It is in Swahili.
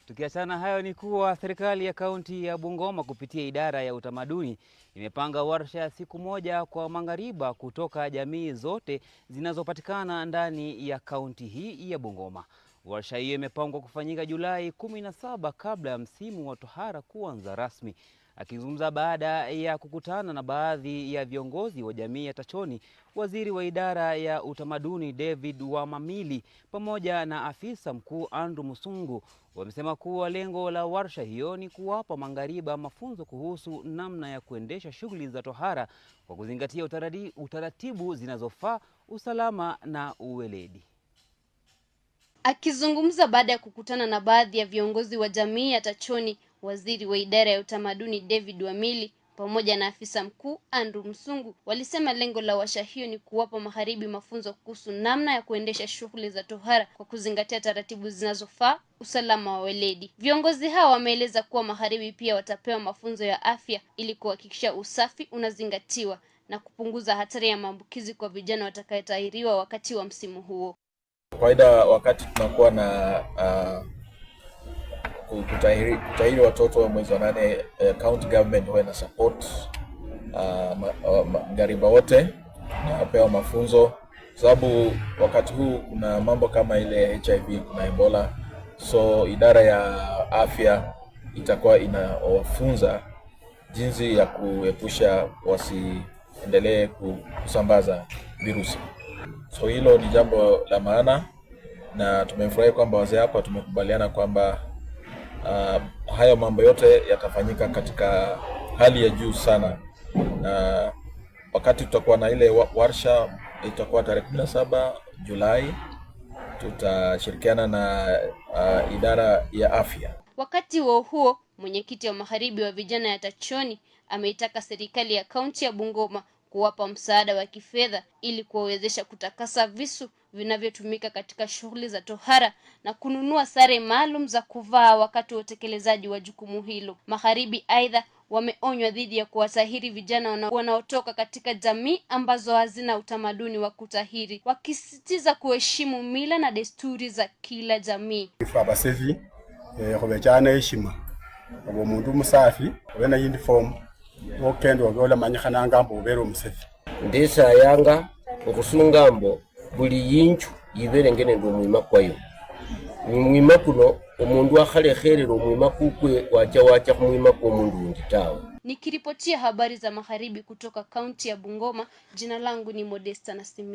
Tukiachana hayo ni kuwa serikali ya kaunti ya Bungoma kupitia idara ya utamaduni imepanga warsha ya siku moja kwa maghariba kutoka jamii zote zinazopatikana ndani ya kaunti hii ya Bungoma. Warsha hiyo imepangwa kufanyika Julai 17 kabla ya msimu wa tohara kuanza rasmi. Akizungumza baada ya kukutana na baadhi ya viongozi wa jamii ya Tachoni, waziri wa idara ya utamaduni David Wamamili pamoja na afisa mkuu Andrew Musungu wamesema kuwa lengo la warsha hiyo ni kuwapa maghariba mafunzo kuhusu namna ya kuendesha shughuli za tohara kwa kuzingatia utaratibu zinazofaa, usalama na uweledi. Akizungumza baada ya kukutana na baadhi ya viongozi wa jamii ya Tachoni, waziri wa idara ya utamaduni David Wamili pamoja na afisa mkuu Andrew Musungu walisema lengo la warsha hiyo ni kuwapa magharibi mafunzo kuhusu namna ya kuendesha shughuli za tohara kwa kuzingatia taratibu zinazofaa, usalama wa weledi. Viongozi hao wameeleza kuwa magharibi pia watapewa mafunzo ya afya ili kuhakikisha usafi unazingatiwa na kupunguza hatari ya maambukizi kwa vijana watakayotahiriwa wakati wa msimu huo. Kawaida wakati tunakuwa na kutahiri watoto wa mwezi wa 8, county government huwa na support maghariba wote na wapewa mafunzo, sababu wakati huu kuna mambo kama ile HIV, kuna Ebola, so idara ya afya itakuwa inawafunza jinsi ya kuepusha wasiendelee kusambaza virusi. So hilo ni jambo la maana na tumefurahi kwamba wazee hapa tumekubaliana kwamba hayo mambo yote yatafanyika katika hali ya juu sana, na wakati tutakuwa na ile warsha itakuwa tarehe 17 Julai, tutashirikiana na idara ya afya. Wakati huo mwenyekiti wa magharibi wa vijana ya Tachoni ameitaka serikali ya kaunti ya Bungoma kuwapa msaada wa kifedha ili kuwawezesha kutakasa visu vinavyotumika katika shughuli za tohara na kununua sare maalum za kuvaa wakati wa utekelezaji wa jukumu hilo. Magharibi aidha wameonywa dhidi ya kuwatahiri vijana wanaotoka katika jamii ambazo hazina utamaduni wa kutahiri, wakisisitiza kuheshimu mila na desturi za kila jamii. Abasevi kubejana heshima abo mundu musafi wena uniform okendo ogola manyikana ngambo ubero omusefi ndesa yanga okusunga mbo buli yinchu ibere ngene ndo mwima kwayo mwima kuno omundu akhalekherera omwima kukwe wacha kumwima kwa mundu nditawe. Nikiripotia habari za magharibi kutoka kaunti ya Bungoma, jina langu ni Modesta Nasimi.